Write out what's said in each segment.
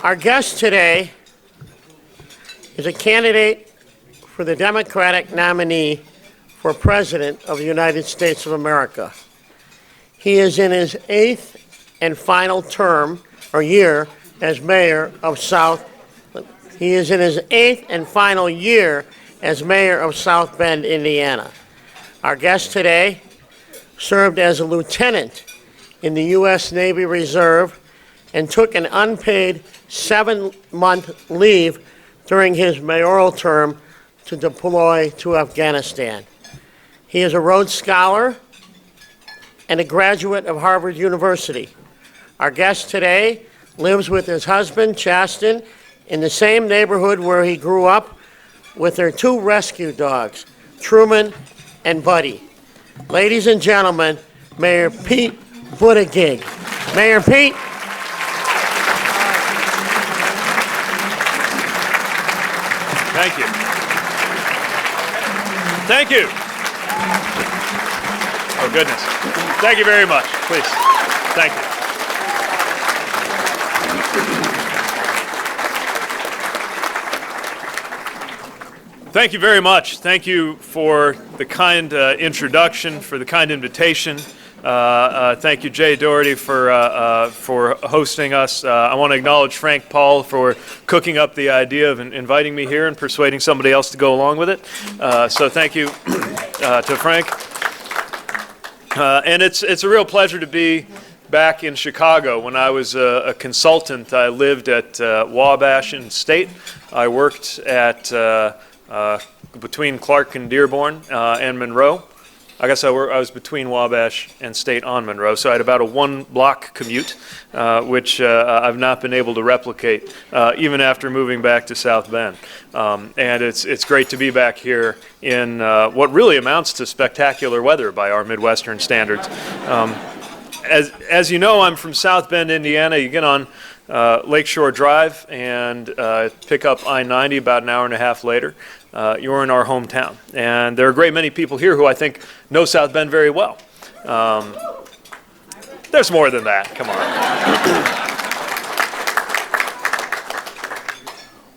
Our guest today is a candidate for the Democratic nominee for President of the United States of America. He is in his 8th and final term or year as mayor of South Bend, Indiana. Our guest today served as a lieutenant in the U.S. Navy Reserve and took an unpaid 7-month leave during his mayoral term to deploy to Afghanistan. He is a Rhodes Scholar and a graduate of Harvard University. Our guest today lives with his husband, Chasten, in the same neighborhood where he grew up with their 2 rescue dogs, Truman and Buddy. Ladies and gentlemen, Mayor Pete Buttigieg. Mayor Pete. Thank you. Thank you. Oh, goodness. Thank you very much. Please. Thank you. Thank you very much. Thank you for the kind introduction, for the kind invitation. Thank you, Jay Doherty, for hosting us. I want to acknowledge Frank Paul for cooking up the idea of inviting me here and persuading somebody else to go along with it. So thank you to Frank. And it's a real pleasure to be back in Chicago. When I was a consultant, I lived at Wabash and State. I worked at between Clark and Dearborn and Monroe. I guess I was between Wabash and State on Monroe, so I had about a 1-block commute, which I've not been able to replicate even after moving back to South Bend. And it's great to be back here in what really amounts to spectacular weather by our Midwestern standards. As you know, I'm from South Bend, Indiana. You get on Lakeshore Drive and pick up I-90 about an hour and a half later. You're in our hometown. And there are a great many people here who I think know South Bend very well. There's more than that. Come on.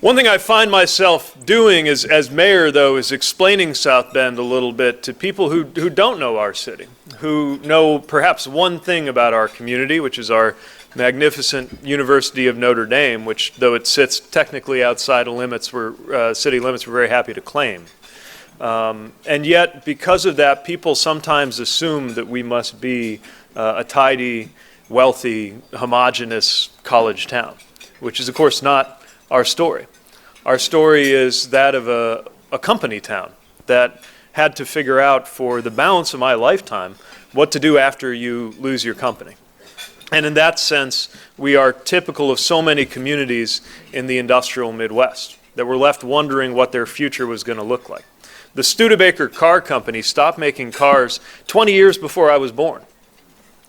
One thing I find myself doing as mayor, though, is explaining South Bend a little bit to people who don't know our city, who know perhaps one thing about our community, which is our magnificent University of Notre Dame, which, though it sits technically outside of city limits, we're very happy to claim. And yet, because of that, people sometimes assume that we must be a tidy, wealthy, homogeneous college town, which is, of course, not our story. Our story is that of a company town that had to figure out for the balance of my lifetime what to do after you lose your company. And in that sense, we are typical of so many communities in the industrial Midwest that were left wondering what their future was going to look like. The Studebaker Car Company stopped making cars 20 years before I was born.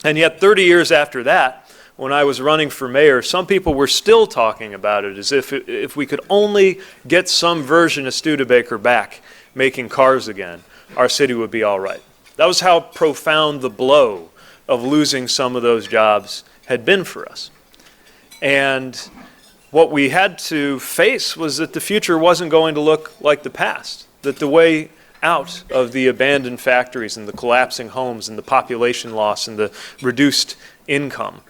And yet 30 years after that, when I was running for mayor, some people were still talking about it as if we could only get some version of Studebaker back making cars again, our city would be all right. That was how profound the blow of losing some of those jobs had been for us. And what we had to face was that the future wasn't going to look like the past, that the way out of the abandoned factories and the collapsing homes and the population loss and the reduced income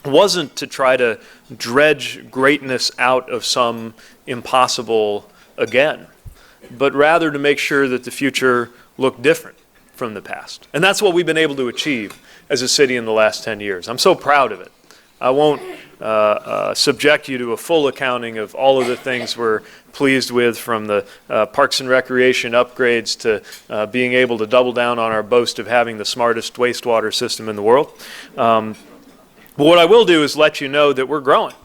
wasn't to try to dredge greatness out of some impossible again, but rather to make sure that the future looked different from the past. And that's what we've been able to achieve as a city in the last 10 years. I'm so proud of it. I won't subject you to a full accounting of all of the things we're pleased with, from the Parks and Recreation upgrades to being able to double down on our boast of having the smartest wastewater system in the world. But what I will do is let you know that we're growing,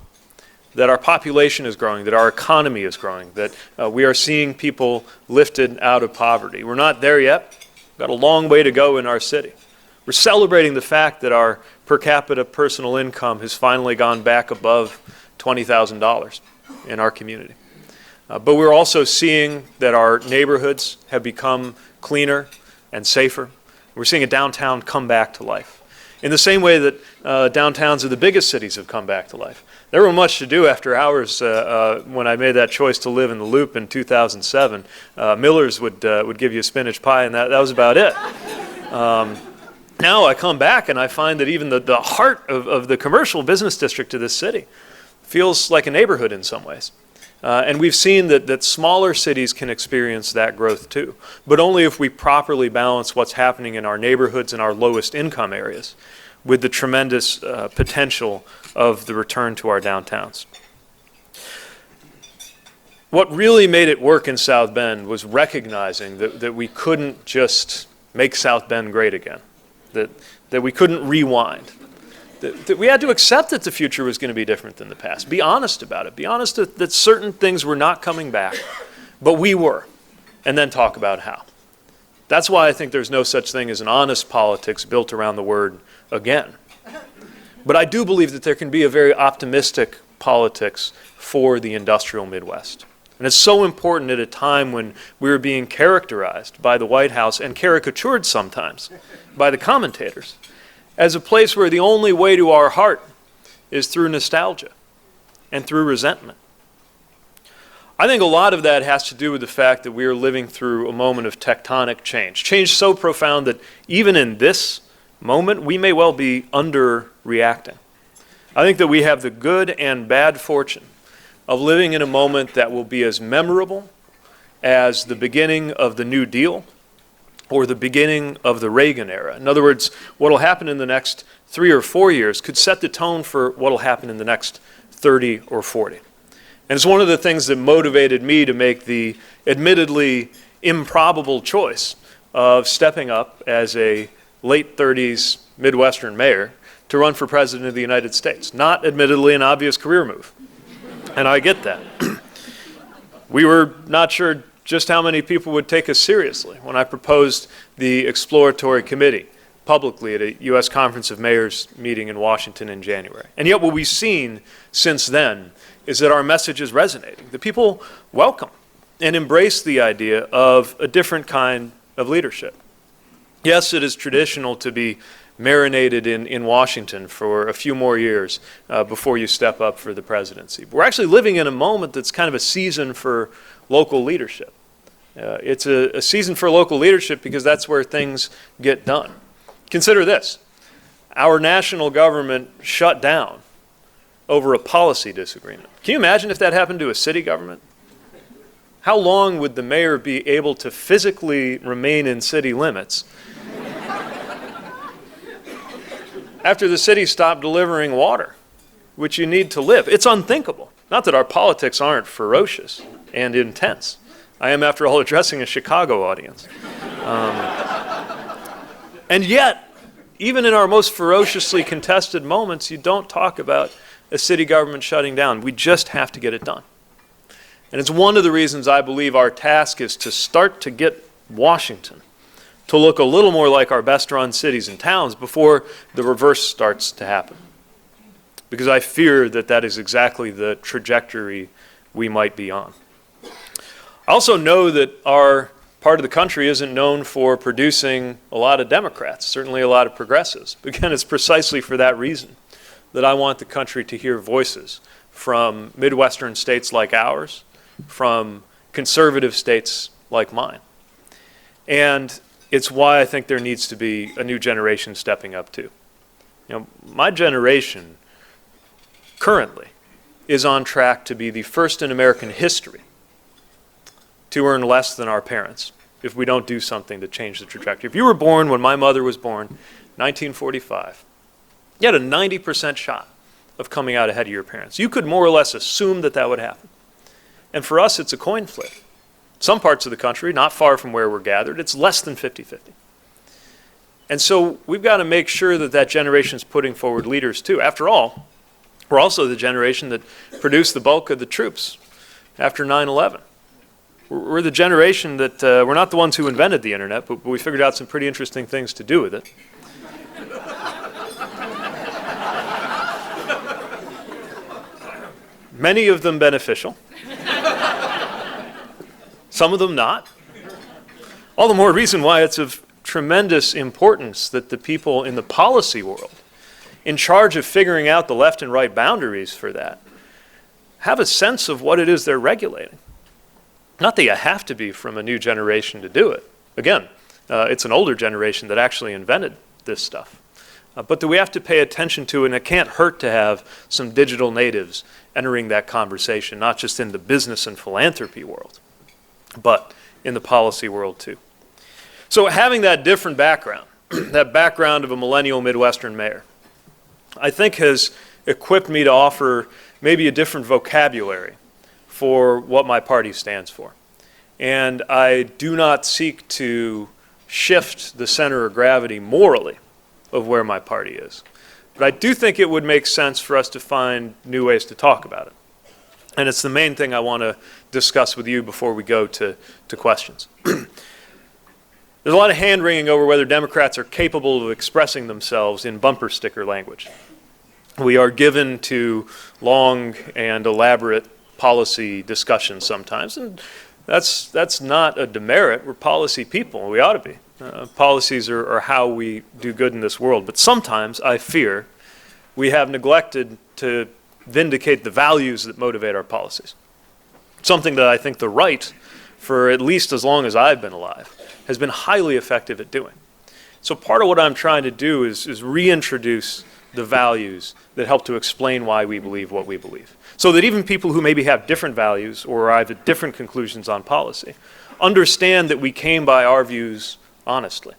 that our population is growing, that our economy is growing, that we are seeing people lifted out of poverty. We're not there yet. We've got a long way to go in our city. We're celebrating the fact that our per capita personal income has finally gone back above $20,000 in our community. But we're also seeing that our neighborhoods have become cleaner and safer. We're seeing a downtown come back to life in the same way that downtowns of the biggest cities have come back to life. There were much to do after hours when I made that choice to live in the Loop in 2007. Miller's would give you a spinach pie, and that was about it. Now I come back and I find that even the heart of the commercial business district of this city feels like a neighborhood in some ways. And we've seen that smaller cities can experience that growth too, but only if we properly balance what's happening in our neighborhoods and our lowest income areas with the tremendous potential of the return to our downtowns. What really made it work in South Bend was recognizing that we couldn't just make South Bend great again, that we couldn't rewind, that we had to accept that the future was going to be different than the past. Be honest about it. Be honest that certain things were not coming back, but we were, and then talk about how. That's why I think there's no such thing as an honest politics built around the word again. But I do believe that there can be a very optimistic politics for the industrial Midwest. And it's so important at a time when we were being characterized by the White House and caricatured sometimes by the commentators as a place where the only way to our heart is through nostalgia and through resentment. I think a lot of that has to do with the fact that we are living through a moment of tectonic change so profound that even in this moment, we may well be underreacting. I think that we have the good and bad fortune of living in a moment that will be as memorable as the beginning of the New Deal or the beginning of the Reagan era. In other words, what will happen in the next 3 or 4 years could set the tone for what will happen in the next 30 or 40. And it's one of the things that motivated me to make the admittedly improbable choice of stepping up as a late 30s Midwestern mayor to run for president of the United States. Not admittedly an obvious career move. And I get that. We were not sure just how many people would take us seriously when I proposed the exploratory committee publicly at a U.S. Conference of Mayors meeting in Washington in January. And yet what we've seen since then is that our message is resonating. The people welcome and embrace the idea of a different kind of leadership. Yes, it is traditional to be marinated in Washington for a few more years before you step up for the presidency. We're actually living in a moment that's kind of a season for local leadership. It's a season for local leadership because that's where things get done. Consider this. Our national government shut down over a policy disagreement. Can you imagine if that happened to a city government? How long would the mayor be able to physically remain in city limits after the city stopped delivering water, which you need to live? It's unthinkable. Not that our politics aren't ferocious and intense. I am, after all, addressing a Chicago audience. And yet, even in our most ferociously contested moments, you don't talk about a city government shutting down. We just have to get it done. And it's one of the reasons I believe our task is to start to get Washington to look a little more like our best-run cities and towns before the reverse starts to happen. Because I fear that that is exactly the trajectory we might be on. I also know that our part of the country isn't known for producing a lot of Democrats, certainly a lot of progressives. Again, it's precisely for that reason that I want the country to hear voices from Midwestern states like ours, from conservative states like mine. And it's why I think there needs to be a new generation stepping up too. You know, my generation currently is on track to be the first in American history to earn less than our parents if we don't do something to change the trajectory. If you were born when my mother was born, 1945, you had a 90% shot of coming out ahead of your parents. You could more or less assume that that would happen. And for us, it's a coin flip. Some parts of the country, not far from where we're gathered, it's less than 50-50. And so we've got to make sure that that generation is putting forward leaders too. After all, we're also the generation that produced the bulk of the troops after 9/11. We're the generation that, we're not the ones who invented the internet, but we figured out some pretty interesting things to do with it. Many of them beneficial. Some of them not. All the more reason why it's of tremendous importance that the people in the policy world in charge of figuring out the left and right boundaries for that, have a sense of what it is they're regulating. Not that you have to be from a new generation to do it. Again, it's an older generation that actually invented this stuff. But that we have to pay attention to, and it can't hurt to have some digital natives entering that conversation, not just in the business and philanthropy world, but in the policy world too. So having that different background, that background of a millennial Midwestern mayor, I think has equipped me to offer maybe a different vocabulary for what my party stands for. And I do not seek to shift the center of gravity morally of where my party is. But I do think it would make sense for us to find new ways to talk about it. And it's the main thing I want to discuss with you before we go to questions. There's a lot of hand-wringing over whether Democrats are capable of expressing themselves in bumper sticker language. We are given to long and elaborate policy discussions sometimes, and that's not a demerit. We're policy people. We ought to be. Policies are how we do good in this world. But sometimes, I fear, we have neglected to vindicate the values that motivate our policies. Something that I think the right, for at least as long as I've been alive, has been highly effective at doing. So part of what I'm trying to do is reintroduce the values that help to explain why we believe what we believe. So that even people who maybe have different values or arrive at different conclusions on policy understand that we came by our views honestly.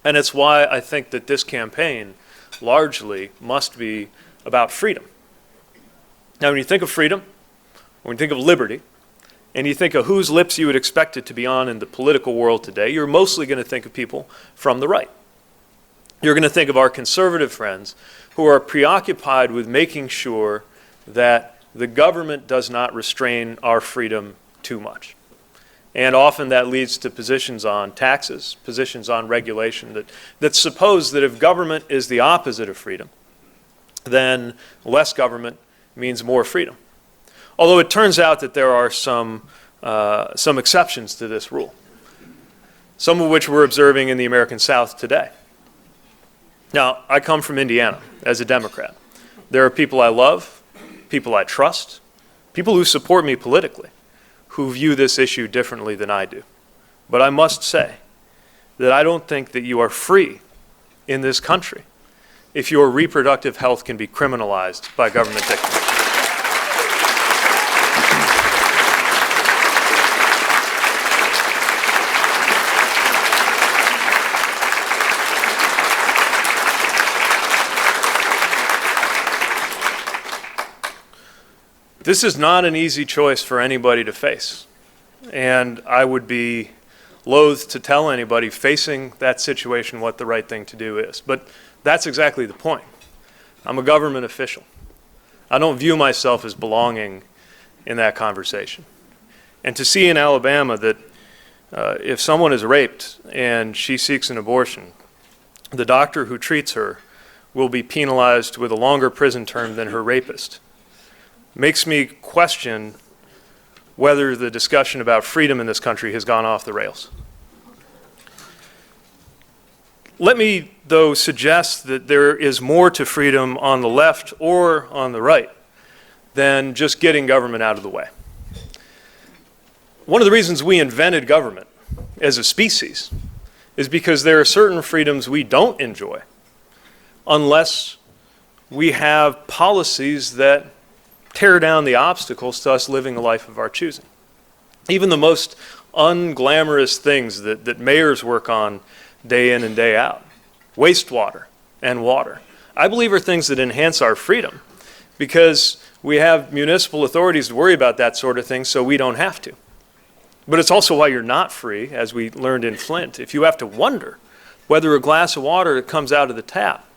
And it's why I think that this campaign largely must be about freedom. Now, when you think of freedom, when you think of liberty, and you think of whose lips you would expect it to be on in the political world today, you're mostly going to think of people from the right. You're going to think of our conservative friends who are preoccupied with making sure that the government does not restrain our freedom too much. And often that leads to positions on taxes, positions on regulation that suppose that if government is the opposite of freedom, then less government means more freedom. Although it turns out that there are some exceptions to this rule, some of which we're observing in the American South today. Now, I come from Indiana as a Democrat. There are people I love, people I trust, people who support me politically, who view this issue differently than I do. But I must say that I don't think that you are free in this country if your reproductive health can be criminalized by government dictates. This is not an easy choice for anybody to face, and I would be loath to tell anybody facing that situation what the right thing to do is. But that's exactly the point. I'm a government official. I don't view myself as belonging in that conversation. And to see in Alabama that if someone is raped and she seeks an abortion, the doctor who treats her will be penalized with a longer prison term than her rapist, makes me question whether the discussion about freedom in this country has gone off the rails. Let me, though, suggest that there is more to freedom on the left or on the right than just getting government out of the way. One of the reasons we invented government as a species is because there are certain freedoms we don't enjoy unless we have policies that tear down the obstacles to us living a life of our choosing. Even the most unglamorous things that mayors work on day in and day out, wastewater and water, I believe are things that enhance our freedom because we have municipal authorities to worry about that sort of thing so we don't have to. But it's also why you're not free, as we learned in Flint, if you have to wonder whether a glass of water that comes out of the tap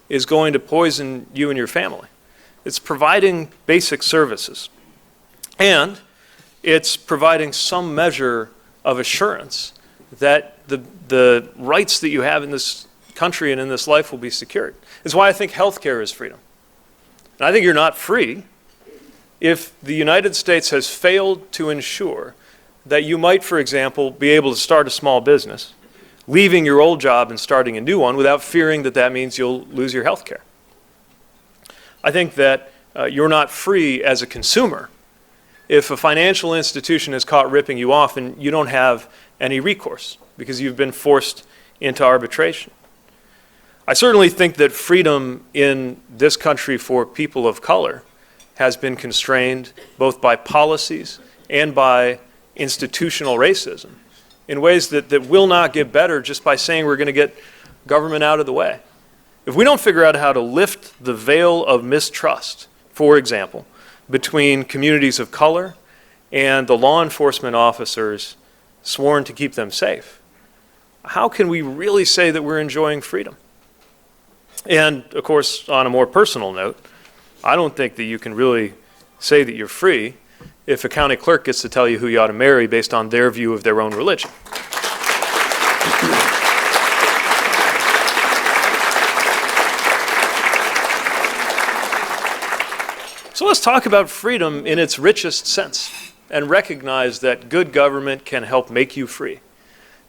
is going to poison you and your family. It's providing basic services, and it's providing some measure of assurance that the rights that you have in this country and in this life will be secured. It's why I think healthcare is freedom. And I think you're not free if the United States has failed to ensure that you might, for example, be able to start a small business, leaving your old job and starting a new one without fearing that that means you'll lose your health care. I think that you're not free as a consumer if a financial institution is caught ripping you off and you don't have any recourse because you've been forced into arbitration. I certainly think that freedom in this country for people of color has been constrained both by policies and by institutional racism in ways that will not get better just by saying we're going to get government out of the way. If we don't figure out how to lift the veil of mistrust, for example, between communities of color and the law enforcement officers sworn to keep them safe, how can we really say that we're enjoying freedom? And, of course, on a more personal note, I don't think that you can really say that you're free if a county clerk gets to tell you who you ought to marry based on their view of their own religion. So let's talk about freedom in its richest sense and recognize that good government can help make you free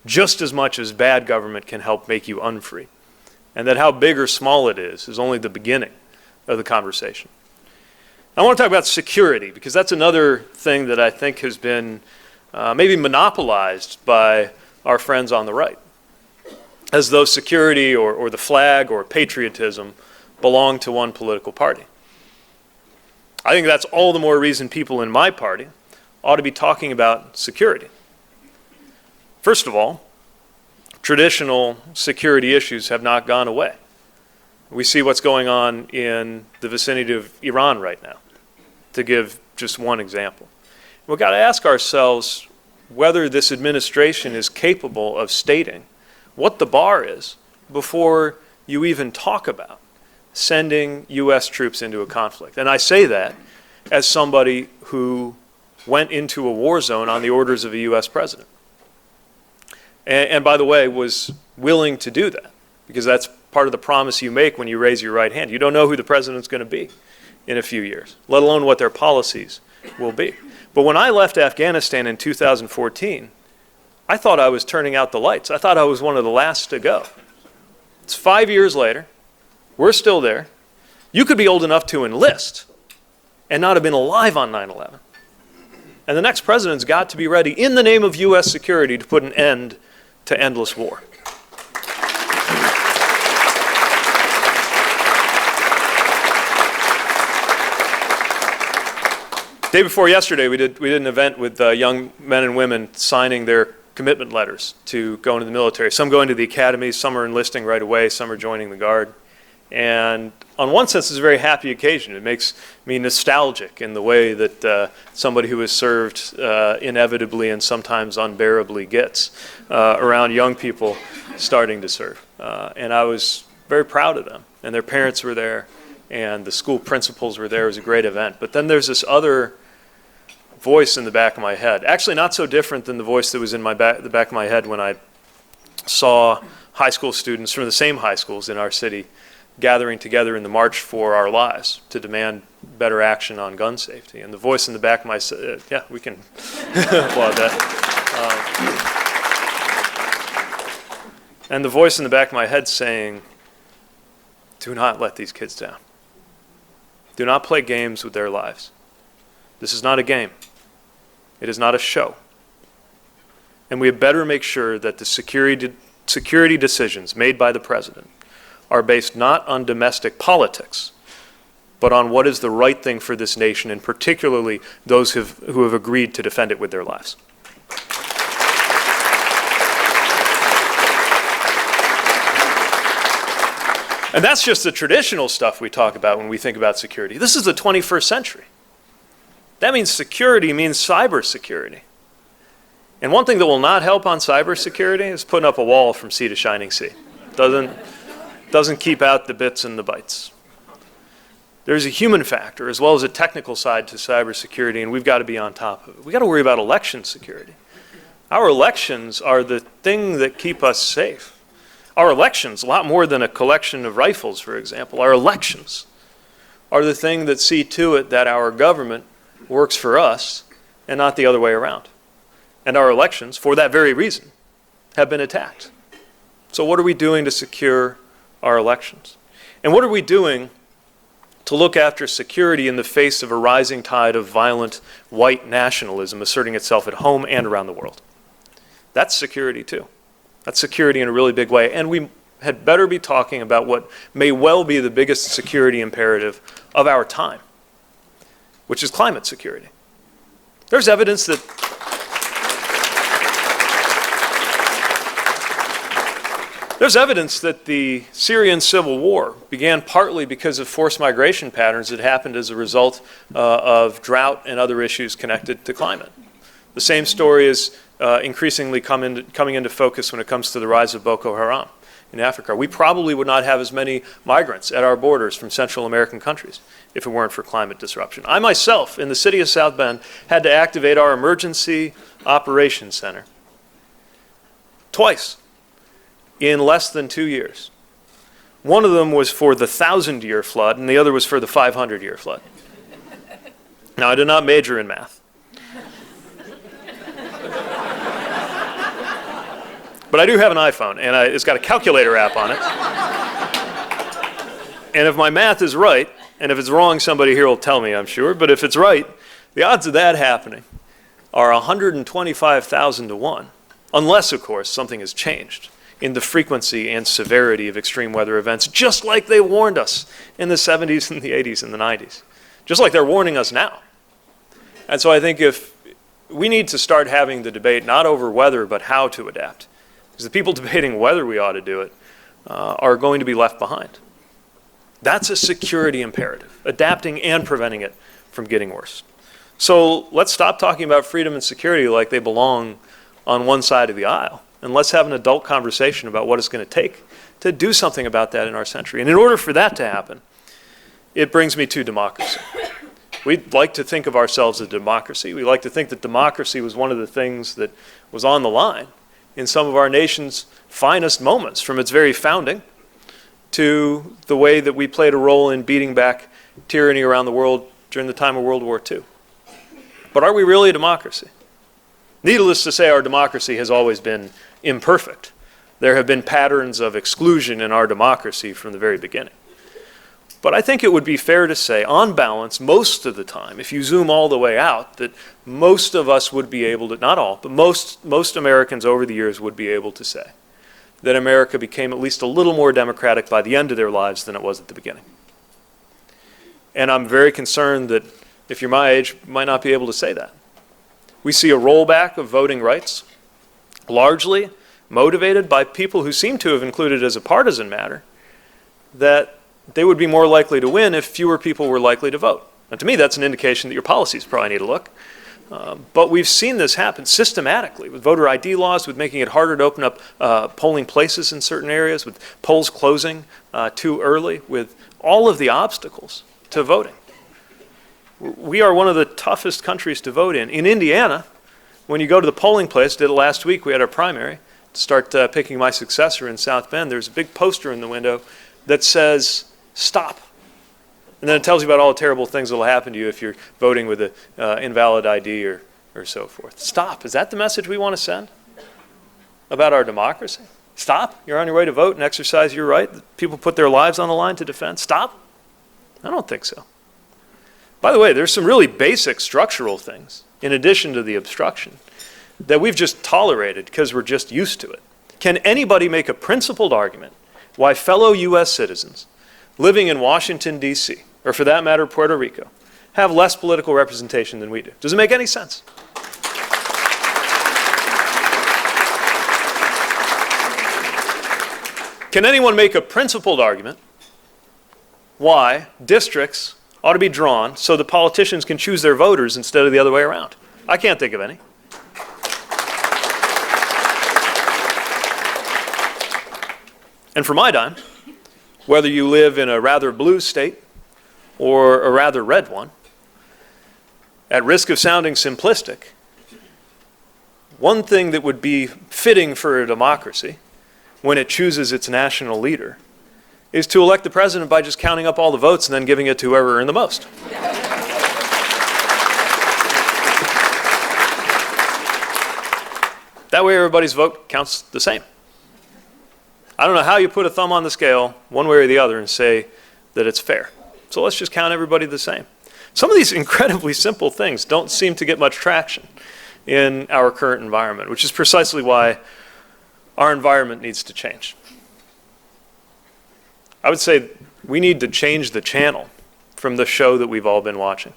just as much as bad government can help make you unfree. And that how big or small it is only the beginning of the conversation. I want to talk about security because that's another thing that I think has been maybe monopolized by our friends on the right, as though security or the flag or patriotism belong to one political party. I think that's all the more reason people in my party ought to be talking about security. First of all, traditional security issues have not gone away. We see what's going on in the vicinity of Iran right now, to give just one example. We've got to ask ourselves whether this administration is capable of stating what the bar is before you even talk about sending U.S. troops into a conflict. And I say that as somebody who went into a war zone on the orders of a U.S. president. And by the way, was willing to do that, because that's part of the promise you make when you raise your right hand. You don't know who the president's going to be in a few years, let alone what their policies will be. But when I left Afghanistan in 2014, I thought I was turning out the lights. I thought I was one of the last to go. It's 5 years later. We're still there. You could be old enough to enlist and not have been alive on 9/11. And the next president's got to be ready in the name of U.S. security to put an end to endless war. Day before yesterday, we did an event with young men and women signing their commitment letters to go into the military. Some go into the academy, some are enlisting right away, some are joining the Guard. And on one sense, it's a very happy occasion. It makes me nostalgic in the way that somebody who has served inevitably and sometimes unbearably gets around young people starting to serve. And I was very proud of them. And their parents were there, and the school principals were there. It was a great event. But then there's this other voice in the back of my head, actually not so different than the voice that was in the back of my head when I saw high school students from the same high schools in our city gathering together in the March for Our Lives to demand better action on gun safety. And the voice in the back of my yeah, we can applaud that. And the voice in the back of my head saying, do not let these kids down. Do not play games with their lives. This is not a game. It is not a show. And we had better make sure that the security decisions made by the president are based not on domestic politics, but on what is the right thing for this nation, and particularly those who have agreed to defend it with their lives. And that's just the traditional stuff we talk about when we think about security. This is the 21st century. That means security means cybersecurity. And one thing that will not help on cybersecurity is putting up a wall from sea to shining sea. Doesn't keep out the bits and the bytes. There's a human factor as well as a technical side to cybersecurity, and we've got to be on top of it. We've got to worry about election security. Our elections are the thing that keep us safe. Our elections, a lot more than a collection of rifles, for example, our elections are the thing that see to it that our government works for us and not the other way around. And our elections, for that very reason, have been attacked. So what are we doing to secure our elections? And what are we doing to look after security in the face of a rising tide of violent white nationalism asserting itself at home and around the world. That's security too. That's security in a really big way. And we had better be talking about what may well be the biggest security imperative of our time, which is climate security. There's evidence that the Syrian civil war began partly because of forced migration patterns that happened as a result of drought and other issues connected to climate. The same story is increasingly coming into focus when it comes to the rise of Boko Haram in Africa. We probably would not have as many migrants at our borders from Central American countries if it weren't for climate disruption. I myself, in the city of South Bend, had to activate our emergency operations center twice in less than 2 years. One of them was for the 1,000-year flood, and the other was for the 500-year flood. Now, I did not major in math. But I do have an iPhone, and it's got a calculator app on it. And if my math is right, and if it's wrong, somebody here will tell me, I'm sure, but if it's right, the odds of that happening are 125,000 to 1, unless, of course, something has changed in the frequency and severity of extreme weather events, just like they warned us in the 70s and the 80s and the 90s, just like they're warning us now. And so I think if we need to start having the debate not over whether, but how to adapt, because the people debating whether we ought to do it are going to be left behind. That's a security imperative, adapting and preventing it from getting worse. So let's stop talking about freedom and security like they belong on one side of the aisle, and let's have an adult conversation about what it's going to take to do something about that in our century. And in order for that to happen, it brings me to democracy. We'd like to think of ourselves as a democracy. We like to think that democracy was one of the things that was on the line in some of our nation's finest moments, from its very founding to the way that we played a role in beating back tyranny around the world during the time of World War II. But are we really a democracy? Needless to say, our democracy has always been imperfect. There have been patterns of exclusion in our democracy from the very beginning. But I think it would be fair to say, on balance, most of the time, if you zoom all the way out, that most of us would be able to, not all, but most Americans over the years would be able to say that America became at least a little more democratic by the end of their lives than it was at the beginning. And I'm very concerned that if you're my age, you might not be able to say that. We see a rollback of voting rights, largely motivated by people who seem to have included as a partisan matter that they would be more likely to win if fewer people were likely to vote. And to me, that's an indication that your policies probably need a look. But we've seen this happen systematically with voter ID laws, with making it harder to open up polling places in certain areas, with polls closing too early, with all of the obstacles to voting. We are one of the toughest countries to vote in. In Indiana, when you go to the polling place, did it last week, we had our primary, to start picking my successor in South Bend. There's a big poster in the window that says, "Stop." And then it tells you about all the terrible things that will happen to you if you're voting with an invalid ID or so forth. Stop. Is that the message we want to send about our democracy? Stop. You're on your way to vote and exercise your right. People put their lives on the line to defend. Stop. I don't think so. By the way, there's some really basic structural things, in addition to the obstruction, that we've just tolerated because we're just used to it. Can anybody make a principled argument why fellow U.S. citizens living in Washington, D.C., or for that matter, Puerto Rico, have less political representation than we do? Does it make any sense? Can anyone make a principled argument why districts ought to be drawn so the politicians can choose their voters instead of the other way around? I can't think of any. And for my dime, whether you live in a rather blue state or a rather red one, at risk of sounding simplistic, one thing that would be fitting for a democracy when it chooses its national leader is to elect the president by just counting up all the votes and then giving it to whoever earned the most. That way everybody's vote counts the same. I don't know how you put a thumb on the scale, one way or the other, and say that it's fair. So let's just count everybody the same. Some of these incredibly simple things don't seem to get much traction in our current environment, which is precisely why our environment needs to change. I would say we need to change the channel from the show that we've all been watching.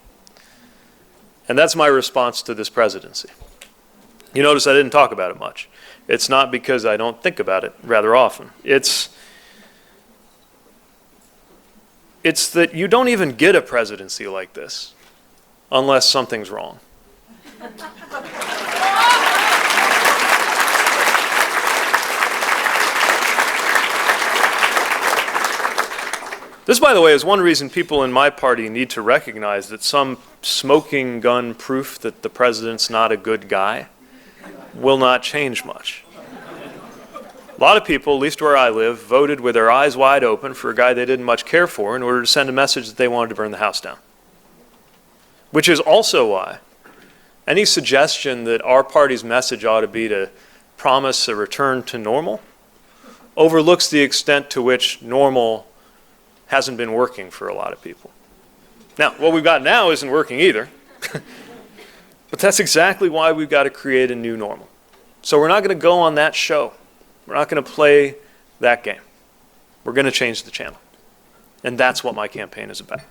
And that's my response to this presidency. You notice I didn't talk about it much. It's not because I don't think about it rather often. It's that you don't even get a presidency like this unless something's wrong. This, by the way, is one reason people in my party need to recognize that some smoking gun proof that the president's not a good guy will not change much. A lot of people, at least where I live, voted with their eyes wide open for a guy they didn't much care for in order to send a message that they wanted to burn the house down. Which is also why any suggestion that our party's message ought to be to promise a return to normal overlooks the extent to which normal hasn't been working for a lot of people. Now, what we've got now isn't working either. But that's exactly why we've got to create a new normal. So we're not going to go on that show. We're not going to play that game. We're going to change the channel. And that's what my campaign is about.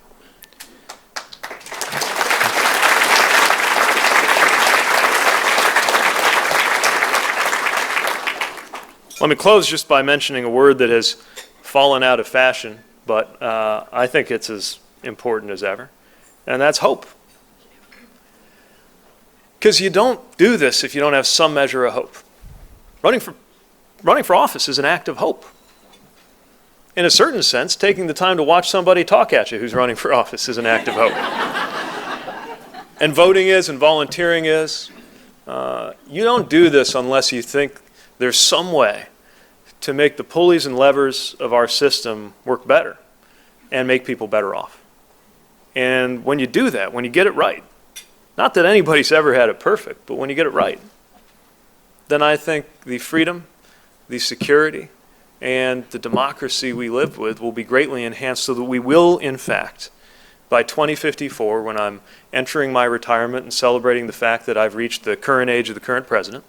Let me close just by mentioning a word that has fallen out of fashion, but I think it's as important as ever, and that's hope. Because you don't do this if you don't have some measure of hope. Running for office is an act of hope. In a certain sense, taking the time to watch somebody talk at you who's running for office is an act of hope. And voting is, and volunteering is. You don't do this unless you think there's some way to make the pulleys and levers of our system work better and make people better off. And when you do that, when you get it right, not that anybody's ever had it perfect, but when you get it right, then I think the freedom, the security, and the democracy we live with will be greatly enhanced so that we will, in fact, by 2054, when I'm entering my retirement and celebrating the fact that I've reached the current age of the current president,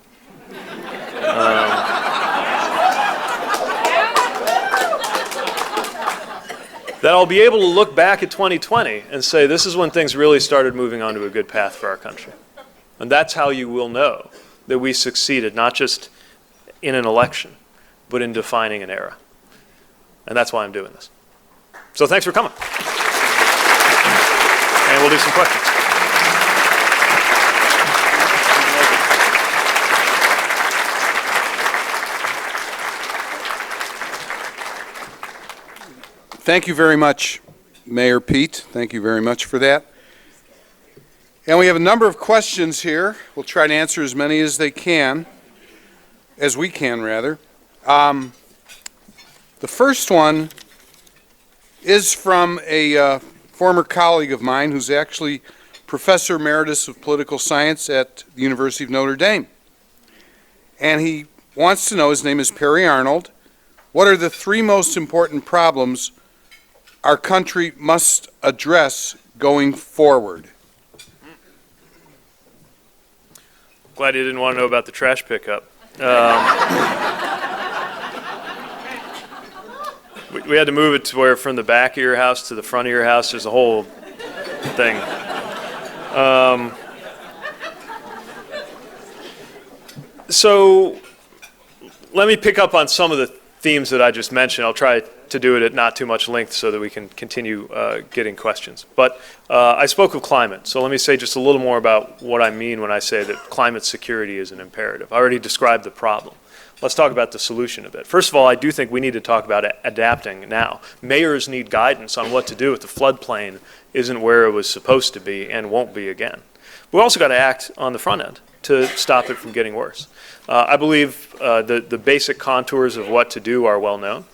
that I'll be able to look back at 2020 and say, this is when things really started moving onto a good path for our country. And that's how you will know that we succeeded, not just in an election, but in defining an era. And that's why I'm doing this. So thanks for coming. And we'll do some questions. Thank you very much, Mayor Pete. Thank you very much for that. And we have a number of questions here. We'll try to answer as many as we can. The first one is from a former colleague of mine who's actually Professor Emeritus of Political Science at the University of Notre Dame. And he wants to know, his name is Perry Arnold, what are the three most important problems our country must address going forward? Glad you didn't want to know about the trash pickup. We had to move it to where from the back of your house to the front of your house, there's a whole thing. So let me pick up on some of the themes that I just mentioned. I'll try to do it at not too much length so that we can continue getting questions. But I spoke of climate, so let me say just a little more about what I mean when I say that climate security is an imperative. I already described the problem. Let's talk about the solution a bit. First of all, I do think we need to talk about adapting now. Mayors need guidance on what to do if the floodplain isn't where it was supposed to be and won't be again. We also got to act on the front end to stop it from getting worse. I believe the basic contours of what to do are well known.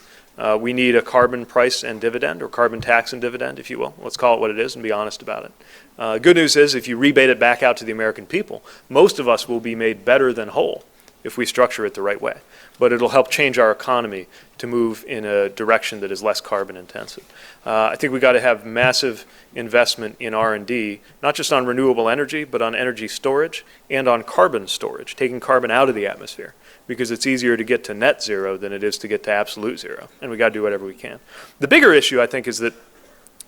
We need a carbon price and dividend, or carbon tax and dividend, if you will. Let's call it what it is and be honest about it. Good news is if you rebate it back out to the American people, most of us will be made better than whole if we structure it the right way. But it'll help change our economy to move in a direction that is less carbon intensive. I think we got to have massive investment in R&D, not just on renewable energy, but on energy storage and on carbon storage, taking carbon out of the atmosphere, because it's easier to get to net zero than it is to get to absolute zero, and we got to do whatever we can. The bigger issue, I think, is that,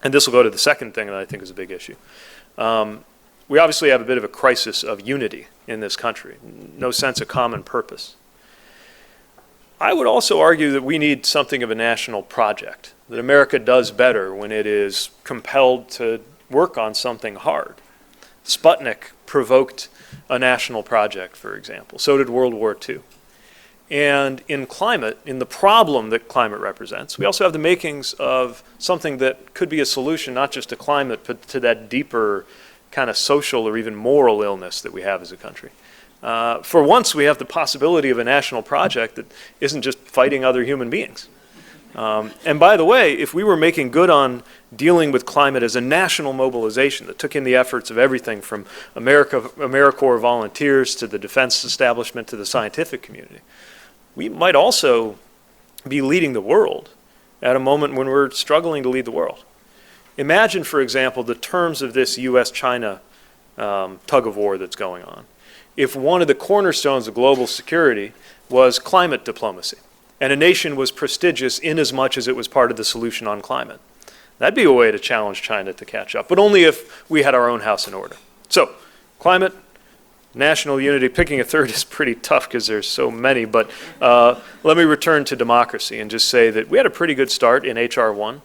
and this will go to the second thing that I think is a big issue, we obviously have a bit of a crisis of unity in this country, no sense of common purpose. I would also argue that we need something of a national project, that America does better when it is compelled to work on something hard. Sputnik provoked a national project, for example. So did World War II. And in climate, in the problem that climate represents, we also have the makings of something that could be a solution, not just to climate, but to that deeper kind of social or even moral illness that we have as a country. For once, we have the possibility of a national project that isn't just fighting other human beings. And by the way, if we were making good on dealing with climate as a national mobilization that took in the efforts of everything from AmeriCorps volunteers to the defense establishment to the scientific community, we might also be leading the world at a moment when we're struggling to lead the world. Imagine, for example, the terms of this US-China tug of war that's going on. If one of the cornerstones of global security was climate diplomacy, and a nation was prestigious in as much as it was part of the solution on climate, that'd be a way to challenge China to catch up, but only if we had our own house in order. So, climate, national unity, picking a third is pretty tough because there's so many, but let me return to democracy and just say that we had a pretty good start in H.R. 1.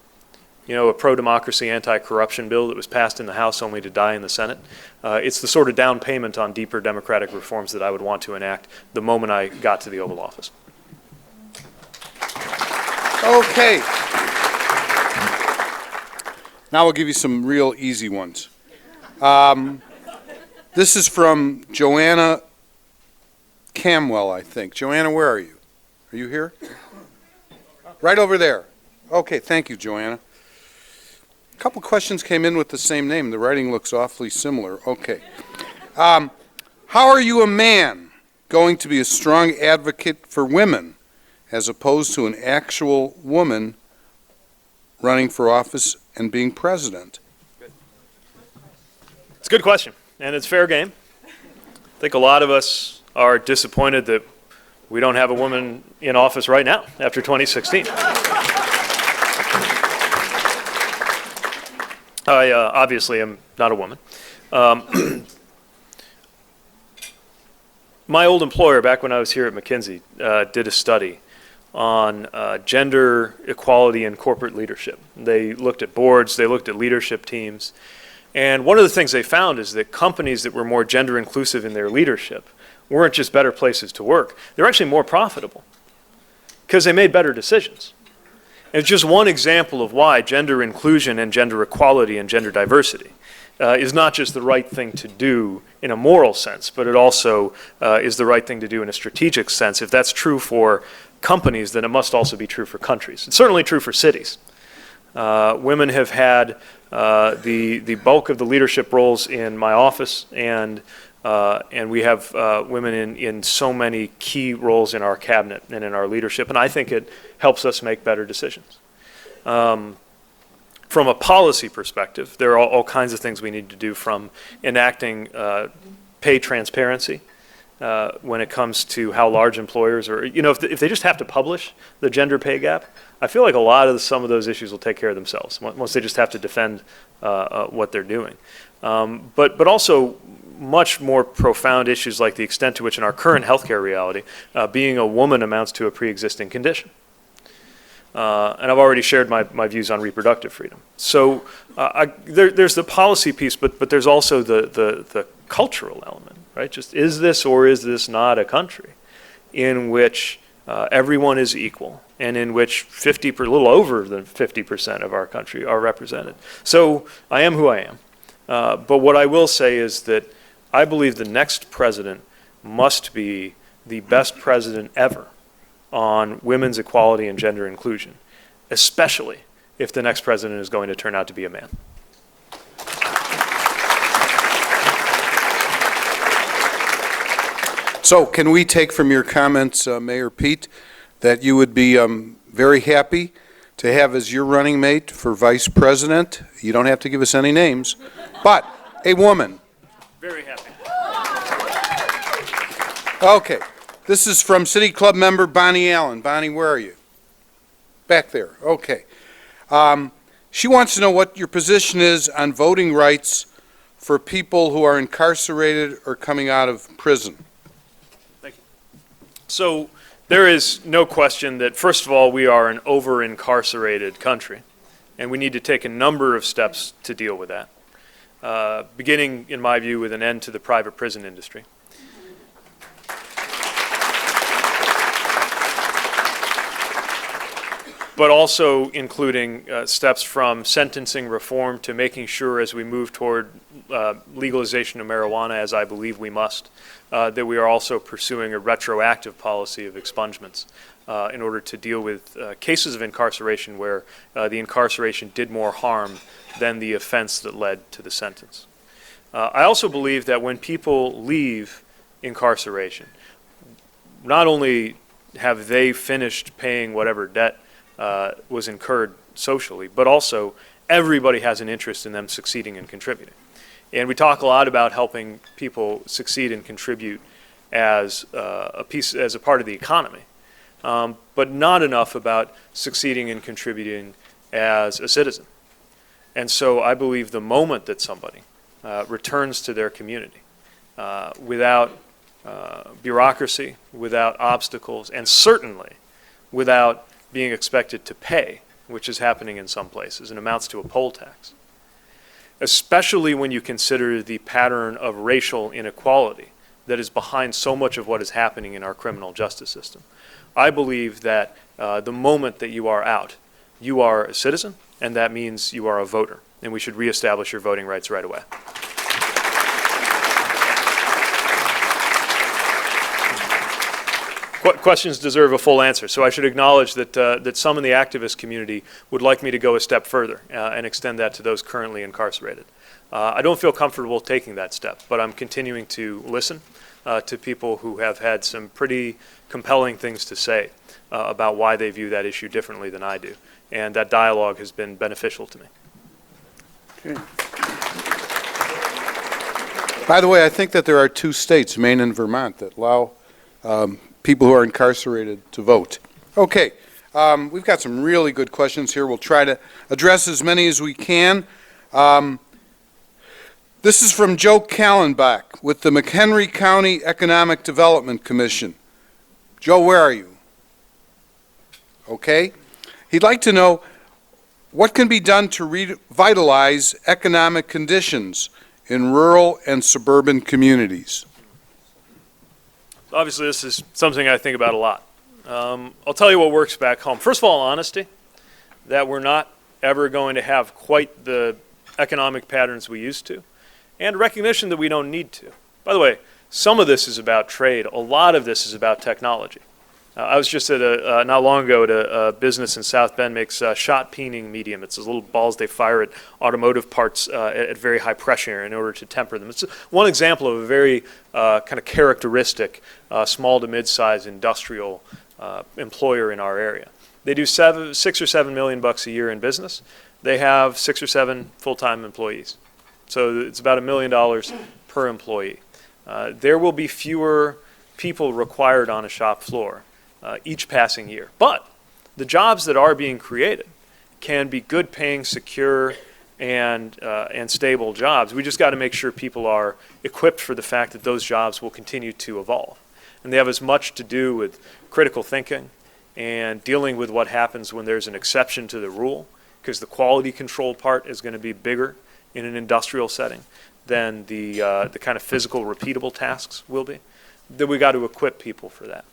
You know, a pro-democracy, anti-corruption bill that was passed in the House only to die in the Senate. It's the sort of down payment on deeper democratic reforms that I would want to enact the moment I got to the Oval Office. Okay. Now I'll give you some real easy ones. This is from Joanna Camwell, I think. Joanna, where are you? Are you here? Right over there. Okay, thank you, Joanna. A couple questions came in with the same name. The writing looks awfully similar. Okay. How are you, a man, going to be a strong advocate for women as opposed to an actual woman running for office and being president? It's a good question, and it's fair game. I think a lot of us are disappointed that we don't have a woman in office right now after 2016. I obviously am not a woman. My old employer, back when I was here at McKinsey, did a study on gender equality in corporate leadership. They looked at boards, they looked at leadership teams, and one of the things they found is that companies that were more gender inclusive in their leadership weren't just better places to work, they're actually more profitable because they made better decisions. It's just one example of why gender inclusion and gender equality and gender diversity is not just the right thing to do in a moral sense, but it also is the right thing to do in a strategic sense. If that's true for companies, then it must also be true for countries. It's certainly true for cities. Women have had the bulk of the leadership roles in my office, and we have women in so many key roles in our cabinet and in our leadership, and I think it helps us make better decisions. From a policy perspective, there are all kinds of things we need to do, from enacting pay transparency when it comes to how large employers are, you know, if they just have to publish the gender pay gap, I feel like a lot of some of those issues will take care of themselves once they just have to defend what they're doing. But also much more profound issues like the extent to which in our current healthcare reality, being a woman amounts to a pre-existing condition. And I've already shared my views on reproductive freedom. So there's the policy piece, but there's also the cultural element, right? Just is this or is this not a country in which everyone is equal and in which a little over than 50% of our country are represented? So I am who I am. But what I will say is that I believe the next president must be the best president ever on women's equality and gender inclusion, especially if the next president is going to turn out to be a man. So can we take from your comments, Mayor Pete, that you would be very happy to have as your running mate for vice president, you don't have to give us any names, but a woman? Very happy. Okay. This is from City Club member Bonnie Allen. Bonnie, where are you? Back there. Okay. She wants to know what your position is on voting rights for people who are incarcerated or coming out of prison. Thank you. So there is no question that, first of all, we are an over-incarcerated country, and we need to take a number of steps to deal with that, beginning, in my view, with an end to the private prison industry. But also including steps from sentencing reform to making sure, as we move toward legalization of marijuana, as I believe we must, that we are also pursuing a retroactive policy of expungements in order to deal with cases of incarceration where the incarceration did more harm than the offense that led to the sentence. I also believe that when people leave incarceration, not only have they finished paying whatever debt was incurred socially, but also everybody has an interest in them succeeding and contributing. And we talk a lot about helping people succeed and contribute as as a part of the economy, but not enough about succeeding and contributing as a citizen. And so I believe the moment that somebody returns to their community without bureaucracy, without obstacles, and certainly without being expected to pay, which is happening in some places and amounts to a poll tax, especially when you consider the pattern of racial inequality that is behind so much of what is happening in our criminal justice system. I believe that the moment that you are out, you are a citizen, and that means you are a voter, and we should reestablish your voting rights right away. Questions deserve a full answer, so I should acknowledge that some in the activist community would like me to go a step further and extend that to those currently incarcerated. I don't feel comfortable taking that step, but I'm continuing to listen to people who have had some pretty compelling things to say about why they view that issue differently than I do, and that dialogue has been beneficial to me. Okay. By the way, I think that there are 2 states, Maine and Vermont, that allow people who are incarcerated to vote. Okay, we've got some really good questions here. We'll try to address as many as we can. This is from Joe Kallenbach with the McHenry County Economic Development Commission. Joe, where are you? Okay. He'd like to know what can be done to revitalize economic conditions in rural and suburban communities. Obviously, this is something I think about a lot. I'll tell you what works back home. First of all, honesty, that we're not ever going to have quite the economic patterns we used to, and recognition that we don't need to. By the way, some of this is about trade. A lot of this is about technology. I was just at not long ago at a business in South Bend makes shot peening medium. It's those little balls they fire at automotive parts at very high pressure in order to temper them. It's one example of a very kind of characteristic small to mid-size industrial employer in our area. They do $6 or $7 million a year in business. They have 6 or 7 full-time employees. So it's about $1 million per employee. There will be fewer people required on a shop floor each passing year. But the jobs that are being created can be good paying, secure, and stable jobs. We just got to make sure people are equipped for the fact that those jobs will continue to evolve. And they have as much to do with critical thinking and dealing with what happens when there's an exception to the rule, because the quality control part is going to be bigger in an industrial setting than the kind of physical repeatable tasks will be. That we got to equip people for that.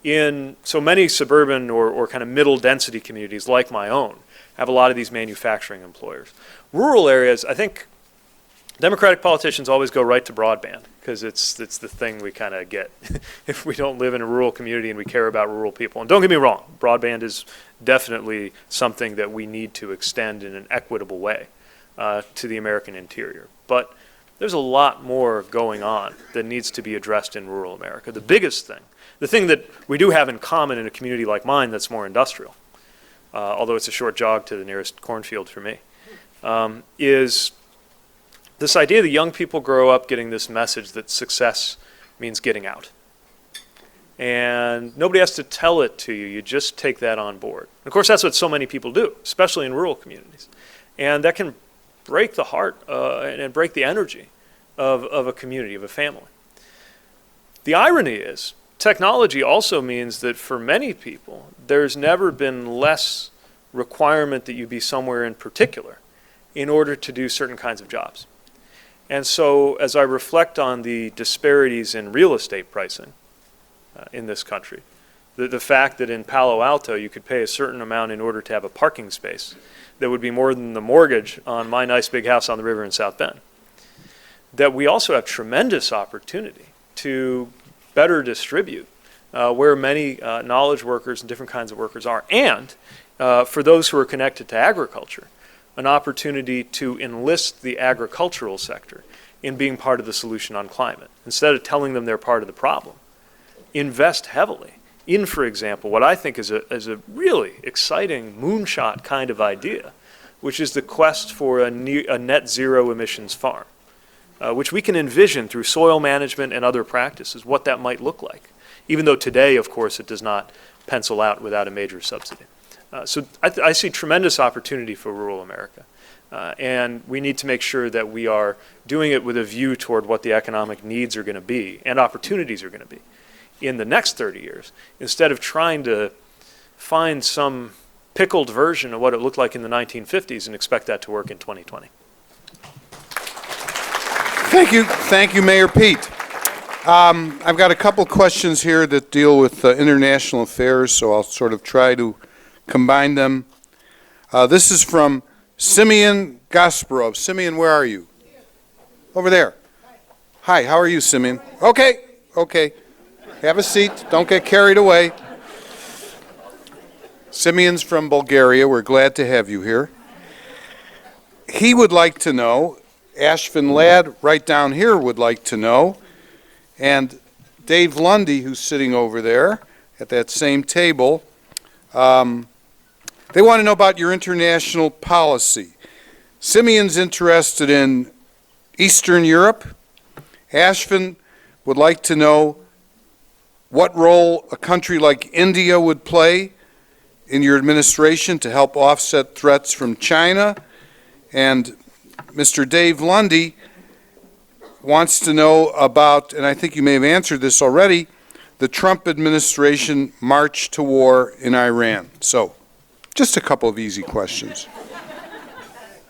In so many suburban or kind of middle density communities like my own have a lot of these manufacturing employers. Rural areas, I think Democratic politicians always go right to broadband because it's the thing we kind of get if we don't live in a rural community and we care about rural people. And don't get me wrong, broadband is definitely something that we need to extend in an equitable way to the American interior. But there's a lot more going on that needs to be addressed in rural America. The biggest thing, the thing that we do have in common in a community like mine that's more industrial, although it's a short jog to the nearest cornfield for me, is this idea that young people grow up getting this message that success means getting out. And nobody has to tell it to you. You just take that on board. Of course, that's what so many people do, especially in rural communities. And that can break the heart and break the energy of a community, of a family. The irony is, technology also means that for many people, there's never been less requirement that you be somewhere in particular in order to do certain kinds of jobs. And so as I reflect on the disparities in real estate pricing in this country, the fact that in Palo Alto you could pay a certain amount in order to have a parking space that would be more than the mortgage on my nice big house on the river in South Bend, that we also have tremendous opportunity to better distribute where many knowledge workers and different kinds of workers are. And for those who are connected to agriculture, an opportunity to enlist the agricultural sector in being part of the solution on climate. Instead of telling them they're part of the problem, invest heavily in, for example, what I think is a really exciting moonshot kind of idea, which is the quest for a net zero emissions farm, which we can envision through soil management and other practices, what that might look like, even though today, of course, it does not pencil out without a major subsidy. So I see tremendous opportunity for rural America. And we need to make sure that we are doing it with a view toward what the economic needs are going to be and opportunities are going to be in the next 30 years, instead of trying to find some pickled version of what it looked like in the 1950s and expect that to work in 2020. Thank you, Mayor Pete. I've got a couple questions here that deal with international affairs, so I'll sort of try to combine them. This is from Simeon Gasparov. Simeon, where are you? Over there. Hi, how are you, Simeon? Okay. Have a seat. Don't get carried away. Simeon's from Bulgaria. We're glad to have you here. He would like to know, Ashvin Ladd right down here would like to know, and Dave Lundy, who's sitting over there at that same table, they want to know about your international policy. Simeon's interested in Eastern Europe. Ashvin would like to know what role a country like India would play in your administration to help offset threats from China. And Mr. Dave Lundy wants to know about, and I think you may have answered this already, the Trump administration march to war in Iran. So, just a couple of easy questions.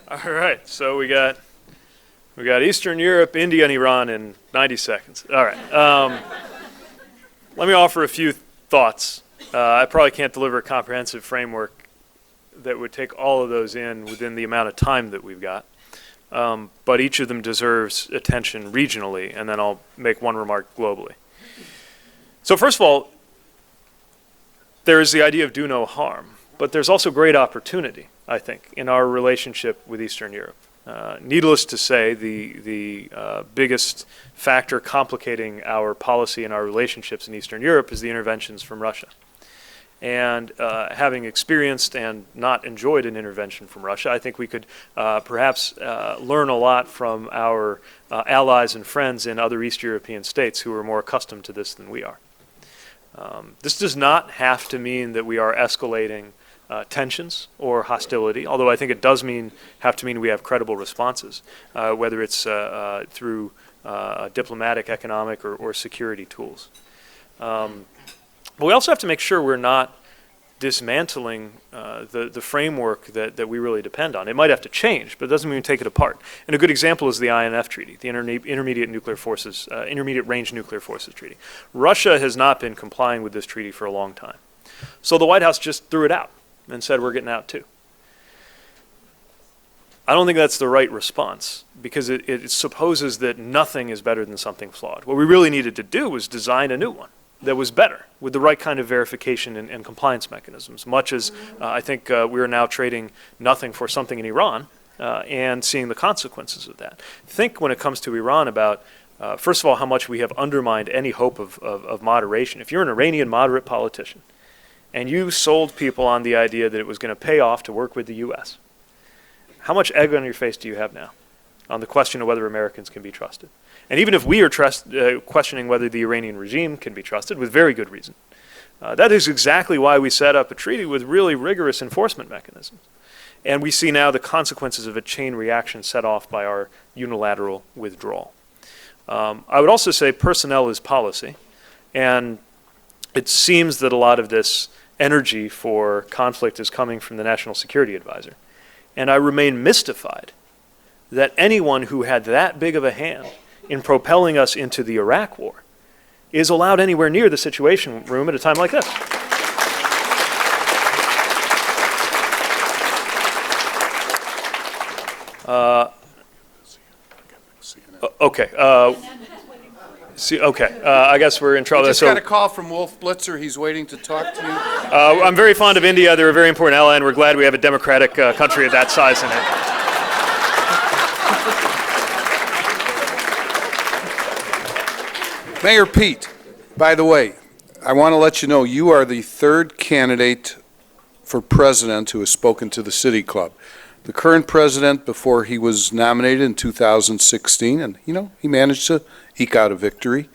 All right, so we got Eastern Europe, India, and Iran in 90 seconds. All right. Let me offer a few thoughts. I probably can't deliver a comprehensive framework that would take all of those in within the amount of time that we've got. But each of them deserves attention regionally, and then I'll make one remark globally. So first of all, there is the idea of do no harm, but there's also great opportunity, I think, in our relationship with Eastern Europe. Needless to say, the biggest factor complicating our policy and our relationships in Eastern Europe is the interventions from Russia. And having experienced and not enjoyed an intervention from Russia, I think we could perhaps learn a lot from our allies and friends in other East European states who are more accustomed to this than we are. This does not have to mean that we are escalating tensions or hostility, although I think it does have to mean we have credible responses, whether it's through diplomatic, economic, or security tools. But we also have to make sure we're not dismantling the framework that we really depend on. It might have to change, but it doesn't mean we take it apart. And a good example is the INF Treaty, the Intermediate Range Nuclear Forces Treaty. Russia has not been complying with this treaty for a long time. So the White House just threw it out and said we're getting out too. I don't think that's the right response, because it supposes that nothing is better than something flawed. What we really needed to do was design a new one that was better, with the right kind of verification and compliance mechanisms, much as I think we are now trading nothing for something in Iran, and seeing the consequences of that. Think when it comes to Iran about, first of all, how much we have undermined any hope of moderation. If you're an Iranian moderate politician and you sold people on the idea that it was going to pay off to work with the U.S., how much egg on your face do you have now on the question of whether Americans can be trusted? And even if we are questioning whether the Iranian regime can be trusted, with very good reason, that is exactly why we set up a treaty with really rigorous enforcement mechanisms. And we see now the consequences of a chain reaction set off by our unilateral withdrawal. I would also say personnel is policy, and it seems that a lot of this energy for conflict is coming from the National Security Advisor. And I remain mystified that anyone who had that big of a hand in propelling us into the Iraq War is allowed anywhere near the Situation Room at a time like this. Okay. I guess we're in trouble. I just got a call from Wolf Blitzer. He's waiting to talk to you. I'm very fond of India. They're a very important ally, and we're glad we have a democratic country of that size in it. Mayor Pete, by the way, I want to let you know you are the third candidate for president who has spoken to the City Club. The current president, before he was nominated in 2016, and he managed to eke out a victory.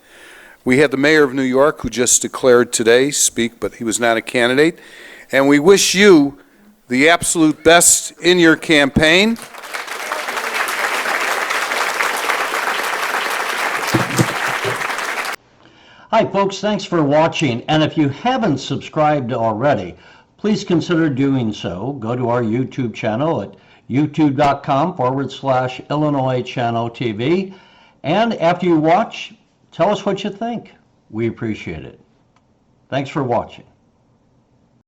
We had the mayor of New York, who just declared today, speak, but he was not a candidate. And we wish you the absolute best in your campaign. Hi folks, thanks for watching, and if you haven't subscribed already, please consider doing so. Go to our YouTube channel at youtube.com/Illinois Channel TV, and after you watch, tell us what you think. We appreciate it. Thanks for watching.